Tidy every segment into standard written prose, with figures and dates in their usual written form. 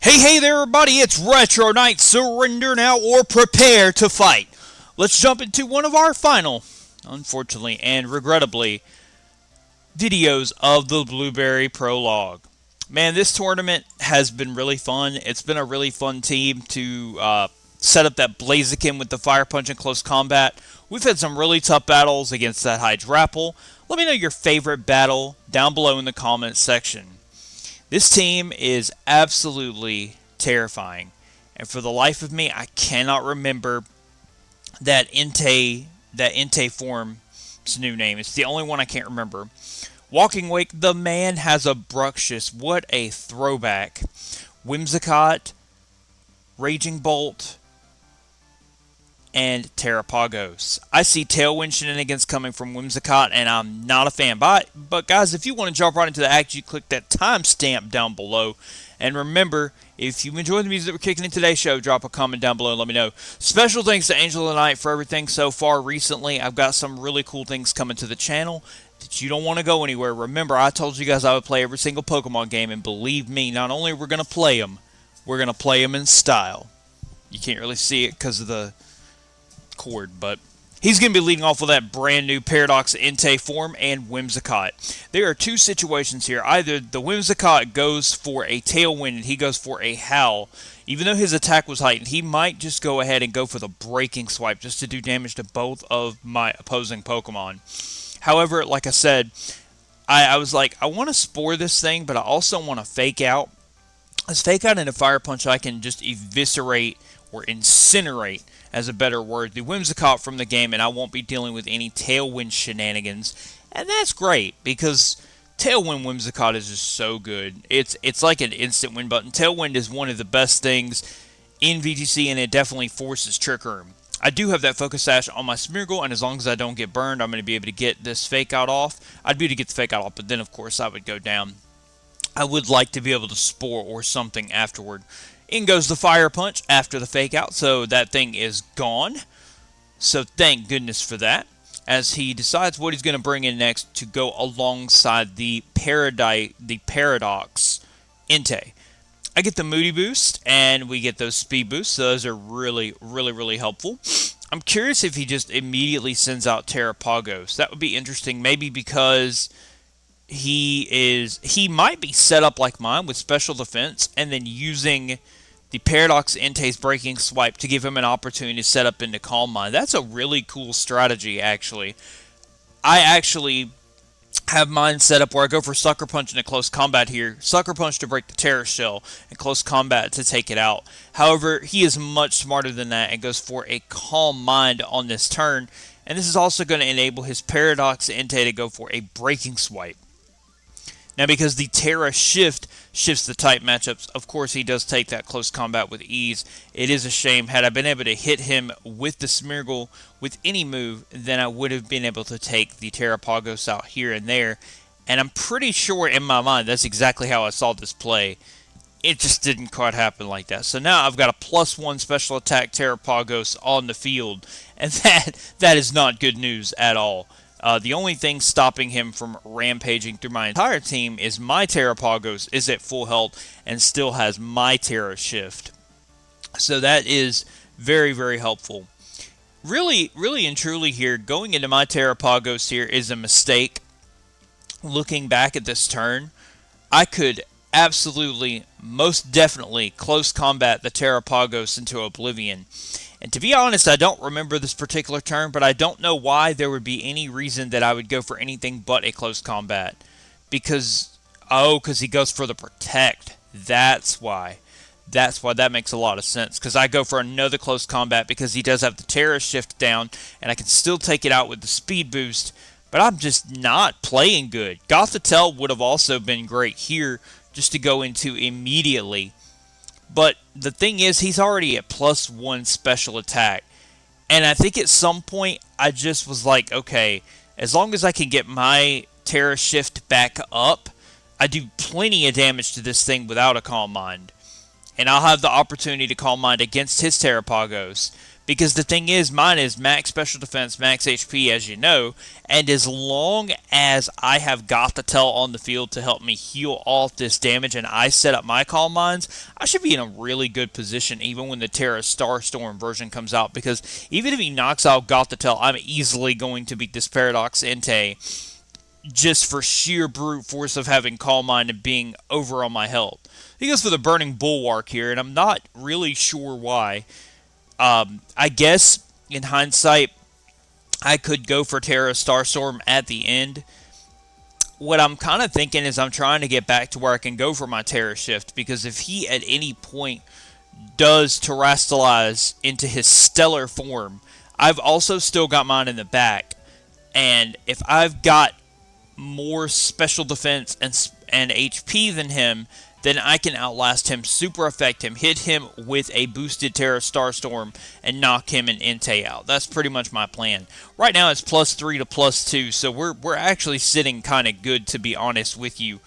Hey there everybody, it's Retro Knight. Surrender now or prepare to fight. Let's jump into one of our final, unfortunately and regrettably, videos of the Blueberry Prologue. Man, this tournament has been really fun. It's been a really fun team to set up that Blaziken with the Fire Punch in close combat. We've had some really tough battles against that Hydrapple. Let me know your favorite battle down below in the comments section. This team is absolutely terrifying, and for the life of me, I cannot remember that Entei Form's new name. It's the only one I can't remember. Walking Wake, the man has a Bruxious. What a throwback. Whimsicott, Raging Bolt, and Terapagos. I see Tailwind shenanigans coming from Whimsicott, and I'm not a fan. But guys, if you want to jump right into the action, you click that timestamp down below. And remember, if you enjoy the music that we're kicking in today's show, drop a comment down below and let me know. Special thanks to Angel of the Night for everything so far recently. I've got some really cool things coming to the channel that you don't want to go anywhere. Remember, I told you guys I would play every single Pokemon game, and believe me, not only are we going to play them, we're going to play them in style. You can't really see it because of the cord, but he's going to be leading off with that brand new Paradox Entei form and Whimsicott. There are two situations here. Either the Whimsicott goes for a Tailwind and he goes for a Howl. Even though his attack was heightened, he might just go ahead and go for the Breaking Swipe just to do damage to both of my opposing Pokemon. However, like I said, I was like, I want to Spore this thing, but I also want to Fake Out. As Fake Out into Fire Punch, I can just eviscerate or incinerate, as a better word, the Whimsicott from the game, and I won't be dealing with any Tailwind shenanigans. And that's great, because Tailwind Whimsicott is just so good. It's like an instant win button. Tailwind is one of the best things in VGC, and it definitely forces Trick Room. I do have that Focus Sash on my Smeargle, and as long as I don't get burned, I'm going to be able to get this Fake Out off. I'd be able to get the Fake Out off, but then, of course, I would go down. I would like to be able to Spore or something afterward. In goes the Fire Punch after the Fake Out, so that thing is gone. So thank goodness for that, as he decides what he's going to bring in next to go alongside the Paradox Entei. I get the Moody Boost, and we get those Speed Boosts, so those are really helpful. I'm curious if he just immediately sends out Terapagos. That would be interesting, maybe because he might be set up like mine with special defense and then using the Paradox Entei's Breaking Swipe to give him an opportunity to set up into Calm Mind. That's a really cool strategy, actually. I actually have mine set up where I go for Sucker Punch into close combat here. Sucker Punch to break the Terra Shell, and close combat to take it out. However, he is much smarter than that and goes for a Calm Mind on this turn. And this is also going to enable his Paradox Entei to go for a Breaking Swipe. Now, because the Tera Shift shifts the type matchups, of course he does take that close combat with ease. It is a shame. Had I been able to hit him with the Smeargle with any move, then I would have been able to take the Terapagos out here and there. And I'm pretty sure in my mind that's exactly how I saw this play. It just didn't quite happen like that. So now I've got a +1 special attack Terapagos on the field, and that is not good news at all. The only thing stopping him from rampaging through my entire team is my Terapagos is at full health and still has my Tera Shift. So that is very helpful. Really and truly here, going into my Terapagos here is a mistake. Looking back at this turn, I could absolutely, most definitely, close combat the Terapagos into oblivion. And to be honest, I don't remember this particular turn, but I don't know why there would be any reason that I would go for anything but a close combat. Because he goes for the Protect. That's why. That makes a lot of sense. Because I go for another close combat because he does have the Tera Shift down, and I can still take it out with the Speed Boost. But I'm just not playing good. Gothitelle would have also been great here just to go into immediately. But the thing is, he's already at +1 special attack. And I think at some point, I just was like, okay, as long as I can get my Tera Shift back up, I do plenty of damage to this thing without a Calm Mind. And I'll have the opportunity to Calm Mind against his Terapagos. Because the thing is, mine is max special defense, max HP, as you know, and as long as I have Gothitelle on the field to help me heal off this damage and I set up my Calm Minds, I should be in a really good position even when the Tera Starstorm version comes out, because even if he knocks out Gothitelle, I'm easily going to beat this Paradox Entei just for sheer brute force of having Calm Mind and being over on my health. He goes for the Burning Bulwark here, and I'm not really sure why. I guess, in hindsight, I could go for Tera Starstorm at the end. What I'm kind of thinking is I'm trying to get back to where I can go for my Tera Shift, because if he at any point does Terastallize into his Stellar Form, I've also still got mine in the back. And if I've got more special defense and HP than him, then I can outlast him, super affect him, hit him with a boosted Tera Starstorm, and knock him and Entei out. That's pretty much my plan. Right now it's +3 to +2, so we're actually sitting kind of good, to be honest with you.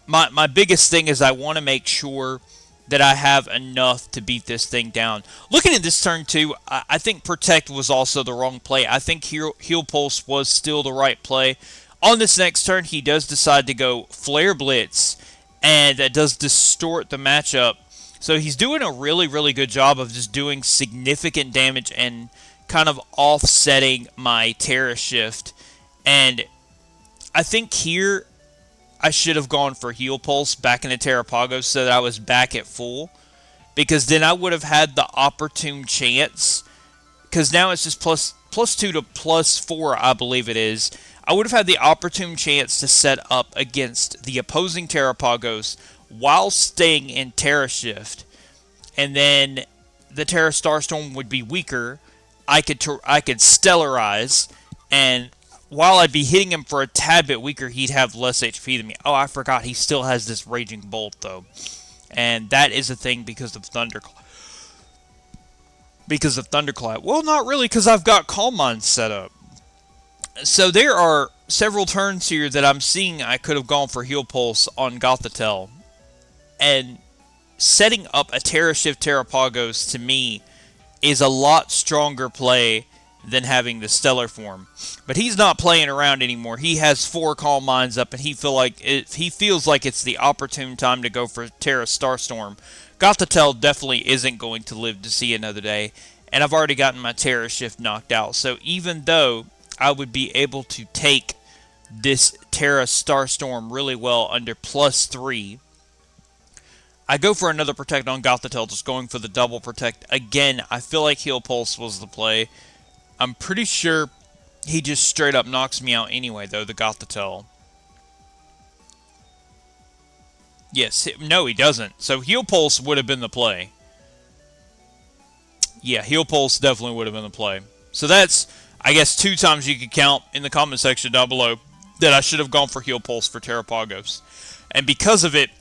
My biggest thing is I want to make sure that I have enough to beat this thing down. Looking at this turn 2, I think Protect was also the wrong play. I think Heal Pulse was still the right play. On this next turn, he does decide to go Flare Blitz, and that does distort the matchup. So he's doing a really, really good job of just doing significant damage and kind of offsetting my Tera Shift. And I think here I should have gone for Heal Pulse back in the Terapagos so that I was back at full, because then I would have had the opportune chance, because now it's just +2 to +4, I believe it is. I would have had the opportune chance to set up against the opposing Terapagos while staying in Tera Shift, and then the Tera Starstorm would be weaker. I could Stellarize, and while I'd be hitting him for a tad bit weaker, he'd have less HP than me. Oh, I forgot, he still has this Raging Bolt, though. And that is a thing because of Thunderclap. Well, not really, because I've got Calm Mind set up. So there are several turns here that I'm seeing I could have gone for Heal Pulse on Gothitelle. And setting up a Tera Shift Terapagos, to me, is a lot stronger play than having the Stellar Form. But he's not playing around anymore. He has 4 Calm Minds up, and he feels like it's the opportune time to go for Tera Starstorm. Gothitelle definitely isn't going to live to see another day, and I've already gotten my Tera Shift knocked out. So even though I would be able to take this Tera Starstorm really well under +3, I go for another Protect on Gothitelle, just going for the double Protect. Again, I feel like Heal Pulse was the play. I'm pretty sure he just straight up knocks me out anyway, though, the Gothitelle. Yes, no, he doesn't. So Heal Pulse would have been the play. Yeah, Heal Pulse definitely would have been the play. So that's, I guess, 2 times you could count in the comment section down below that I should have gone for Heal Pulse for Terapagos. And because of it,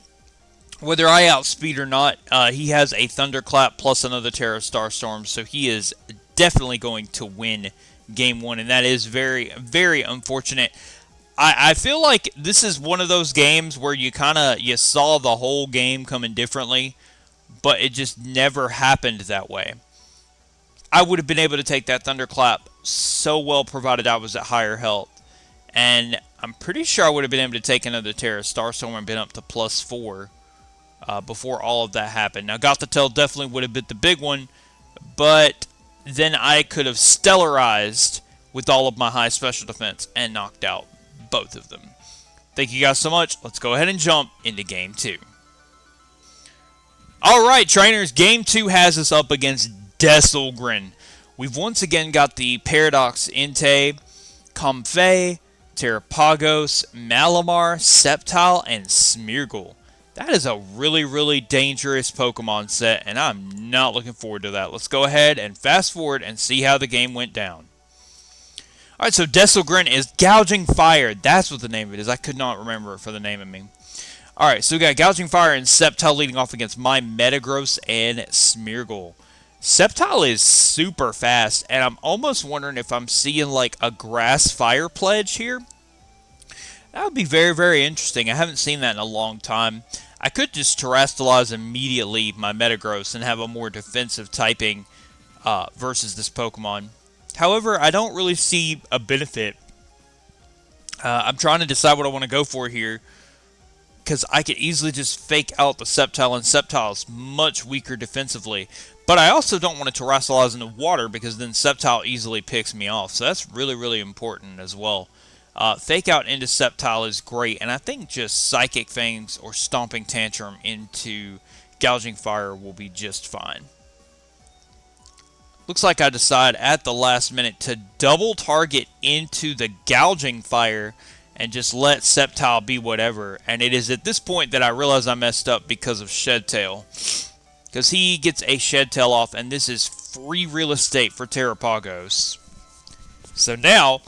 whether I outspeed or not, he has a Thunderclap plus another Tera Starstorm, so he is definitely going to win Game 1, and that is very, very unfortunate. I feel like this is one of those games where you saw the whole game coming differently, but it just never happened that way. I would have been able to take that Thunderclap so well, provided I was at higher health. And I'm pretty sure I would have been able to take another Tera Starstorm and been up to +4 before all of that happened. Now, Gothitelle definitely would have been the big one, but then I could have Stellarized with all of my high special defense and knocked out both of them. Thank you guys so much. Let's go ahead and jump into Game 2. Alright, trainers, Game 2 has us up against Desilgrin. We've once again got the Paradox Entei, Comfey, Terapagos, Malamar, Sceptile, and Smeargle. That is a really, really dangerous Pokemon set, and I'm not looking forward to that. Let's go ahead and fast forward and see how the game went down. Alright, so Desilgrin is Gouging Fire. That's what the name of it is. I could not remember it for the name of me. Alright, so we got Gouging Fire and Sceptile leading off against my Metagross and Smeargle. Sceptile is super fast, and I'm almost wondering if I'm seeing like a Grass Fire pledge here. That would be very, very interesting. I haven't seen that in a long time. I could just Terastallize immediately my Metagross and have a more defensive typing versus this Pokemon. However, I don't really see a benefit. I'm trying to decide what I want to go for here, because I could easily just fake out the Sceptile, and Sceptile is much weaker defensively. But I also don't want to Terastallize into water, because then Sceptile easily picks me off. So that's really, really important as well. Fake out into Sceptile is great, and I think just Psychic Fangs or Stomping Tantrum into Gouging Fire will be just fine. Looks like I decide at the last minute to double target into the Gouging Fire and just let Sceptile be whatever. And it is at this point that I realize I messed up because of Shed Tail. Because he gets a Shed Tail off, and this is free real estate for Terapagos. So now,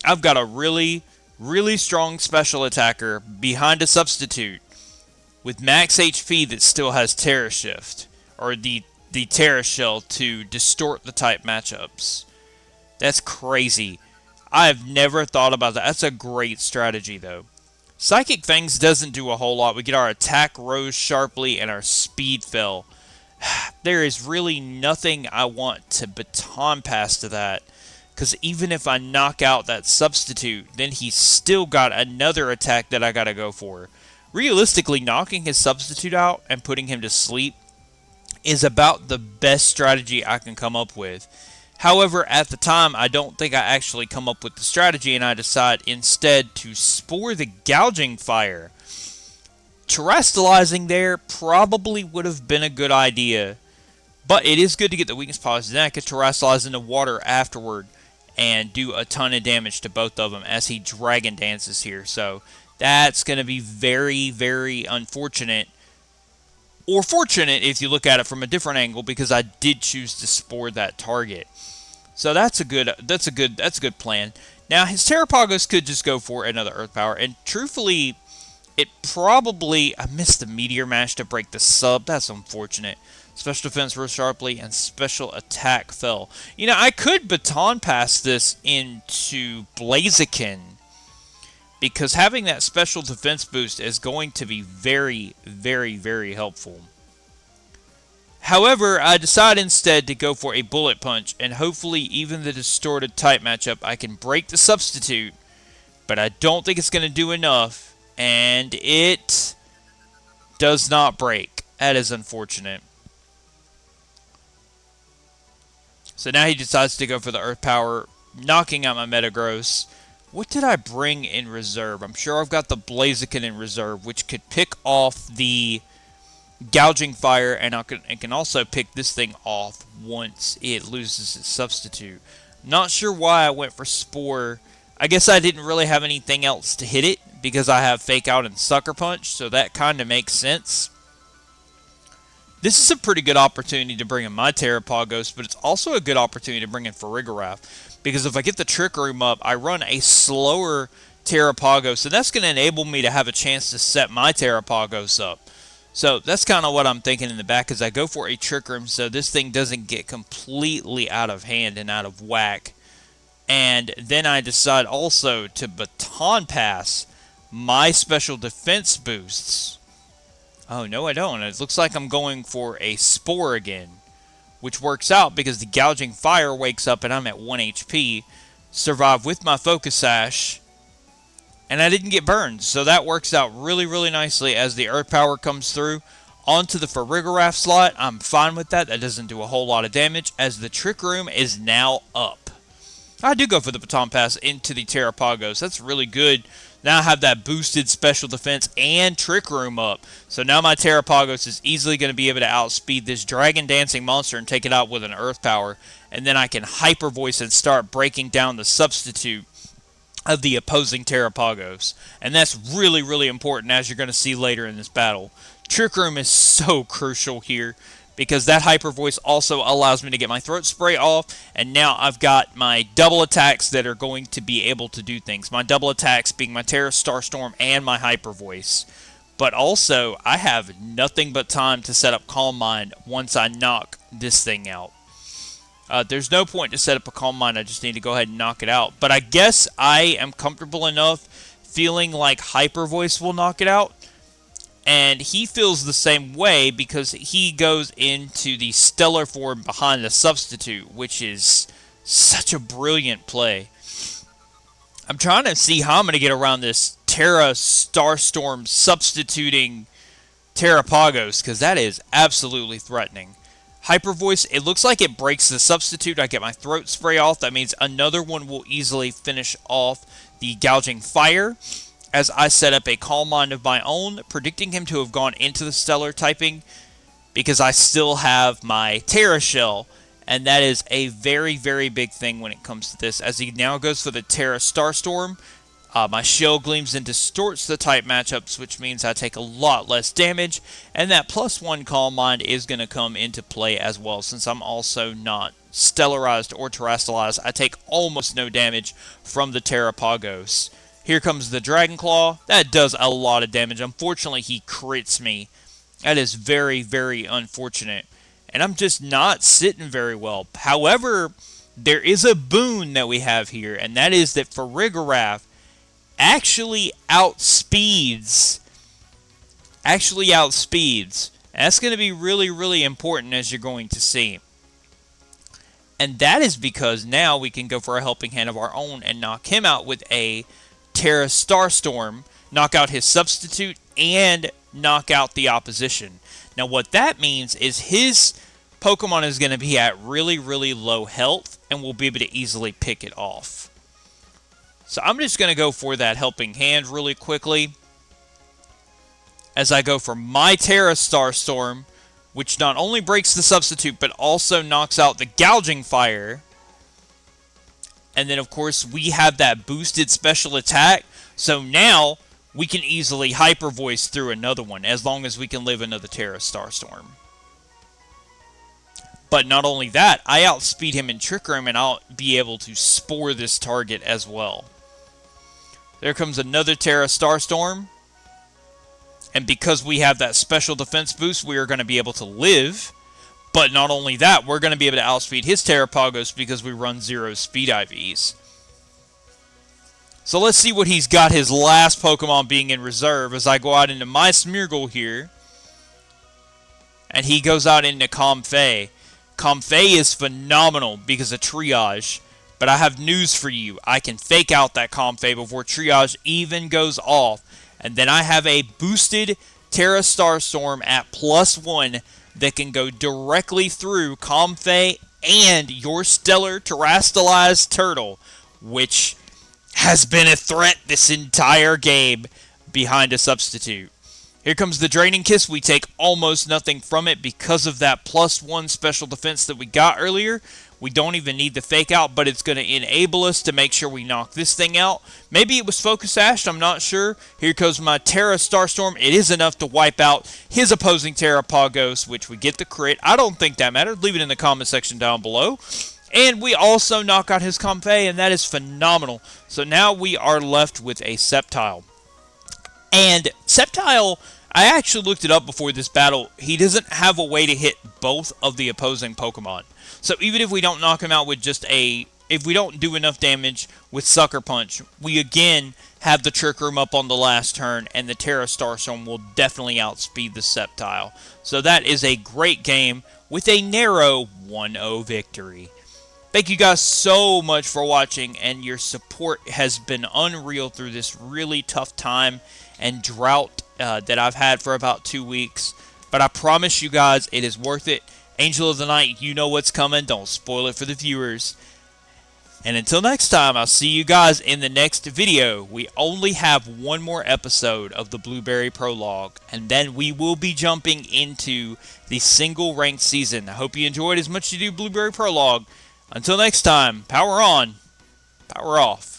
I've got a really, really strong special attacker behind a substitute with max HP that still has Tera Shift, or the Tera Shell to distort the type matchups. That's crazy. I've never thought about that. That's a great strategy, though. Psychic Fangs doesn't do a whole lot. We get our attack rose sharply and our speed fell. There is really nothing I want to baton pass to that, because even if I knock out that substitute, then he's still got another attack that I gotta go for. Realistically, knocking his substitute out and putting him to sleep is about the best strategy I can come up with. However, at the time, I don't think I actually come up with the strategy, and I decide instead to Spore the Gouging Fire. Terastallizing there probably would have been a good idea, but it is good to get the weakness policy. Then I could Terastallize into water afterward and do a ton of damage to both of them as he Dragon Dances here. So that's going to be very, very unfortunate. Or fortunate if you look at it from a different angle, because I did choose to Spore that target. So that's a good plan. Now his Terapagos could just go for another Earth Power, and truthfully, it probably, I missed the Meteor Mash to break the sub. That's unfortunate. Special Defense rose sharply and Special Attack fell. You know, I could baton pass this into Blaziken, because having that Special Defense boost is going to be very, very, very helpful. However, I decide instead to go for a Bullet Punch, and hopefully even the distorted type matchup, I can break the substitute, but I don't think it's going to do enough, and it does not break. That is unfortunate. So now he decides to go for the Earth Power, knocking out my Metagross. What did I bring in reserve? I'm sure I've got the Blaziken in reserve, which could pick off the Gouging Fire, and I can also pick this thing off once it loses its substitute. Not sure why I went for Spore. I guess I didn't really have anything else to hit it, because I have Fake Out and Sucker Punch, so that kind of makes sense. This is a pretty good opportunity to bring in my Terapagos, but it's also a good opportunity to bring in Farigiraf, because if I get the Trick Room up, I run a slower Terapagos, and that's going to enable me to have a chance to set my Terapagos up. So that's kind of what I'm thinking in the back, as I go for a Trick Room so this thing doesn't get completely out of hand and out of whack. And then I decide also to baton pass my Special Defense boosts. Oh, no, I don't. It looks like I'm going for a Spore again, which works out because the Gouging Fire wakes up and I'm at 1 HP. Survive with my Focus Sash, and I didn't get burned. So that works out really, really nicely as the Earth Power comes through. Onto the Farigiraf slot. I'm fine with that. That doesn't do a whole lot of damage, as the Trick Room is now up. I do go for the baton pass into the Terapagos. That's really good. Now I have that boosted Special Defense and Trick Room up. So now my Terapagos is easily going to be able to outspeed this Dragon Dancing monster and take it out with an Earth Power. And then I can Hyper Voice and start breaking down the substitute of the opposing Terapagos. And that's really, really important, as you're going to see later in this battle. Trick Room is so crucial here, because that Hyper Voice also allows me to get my Throat Spray off, and now I've got my double attacks that are going to be able to do things. My double attacks being my Tera Starstorm and my Hyper Voice. But also, I have nothing but time to set up Calm Mind once I knock this thing out. There's no point to set up a Calm Mind, I just need to go ahead and knock it out. But I guess I am comfortable enough feeling like Hyper Voice will knock it out. And he feels the same way because he goes into the Stellar Form behind the substitute, which is such a brilliant play. I'm trying to see how I'm going to get around this Tera Starstorm substituting Terapagos, because that is absolutely threatening. Hyper Voice, it looks like it breaks the substitute. I get my throat spray off. That means another one will easily finish off the Gouging Fire, as I set up a Calm Mind of my own, predicting him to have gone into the Stellar typing, because I still have my Tera Shell, and that is a very, very big thing when it comes to this, as he now goes for the Tera Starstorm. My Shell Gleams and distorts the type matchups, which means I take a lot less damage, and that +1 Calm Mind is going to come into play as well, since I'm also not Stellarized or Terastallized. I take almost no damage from the Terapagos. Here comes the Dragon Claw. That does a lot of damage. Unfortunately, he crits me. That is very, very unfortunate. And I'm just not sitting very well. However, there is a boon that we have here, and that is that Farigiraf actually outspeeds. And that's going to be really, really important, as you're going to see. And that is because now we can go for a helping hand of our own and knock him out with a Tera Starstorm, knock out his substitute, and knock out the opposition. Now what that means is his Pokemon is going to be at really, really low health, and we'll be able to easily pick it off. So I'm just going to go for that helping hand really quickly, as I go for my Tera Starstorm, which not only breaks the substitute, but also knocks out the Gouging Fire. And then, of course, we have that boosted special attack. So now we can easily Hyper Voice through another one, as long as we can live another Tera Starstorm. But not only that, I outspeed him in Trick Room, and I'll be able to Spore this target as well. There comes another Tera Starstorm. And because we have that special defense boost, we are going to be able to live. But not only that, we're going to be able to outspeed his Terapagos because we run 0 speed IVs. So let's see what he's got his last Pokemon being in reserve as I go out into my Smeargle here. And he goes out into Comfey. Comfey is phenomenal because of Triage. But I have news for you. I can fake out that Comfey before Triage even goes off. And then I have a boosted Tera Starstorm at +1 that can go directly through Comfey and your Stellar Terastallized Turtle, which has been a threat this entire game behind a substitute. Here comes the Draining Kiss. We take almost nothing from it because of that +1 special defense that we got earlier. We don't even need the fake out, but it's going to enable us to make sure we knock this thing out. Maybe it was Focus Ashed, I'm not sure. Here goes my Tera Starstorm. It is enough to wipe out his opposing Terapagos, which we get the crit. I don't think that mattered. Leave it in the comment section down below. And we also knock out his Comfey, and that is phenomenal. So now we are left with a Sceptile. And Sceptile, I actually looked it up before this battle. He doesn't have a way to hit both of the opposing Pokemon. So even if we don't knock him out with just if we don't do enough damage with Sucker Punch, we again have the Trick Room up on the last turn, and the Tera Starstorm will definitely outspeed the Sceptile. So that is a great game with a narrow 1-0 victory. Thank you guys so much for watching, and your support has been unreal through this really tough time and drought that I've had for about 2 weeks. But I promise you guys, it is worth it. Angel of the Night, you know what's coming. Don't spoil it for the viewers. And until next time, I'll see you guys in the next video. We only have one more episode of the Blueberry Prologue, and then we will be jumping into the single ranked season. I hope you enjoyed as much as you do Blueberry Prologue. Until next time, power on, power off.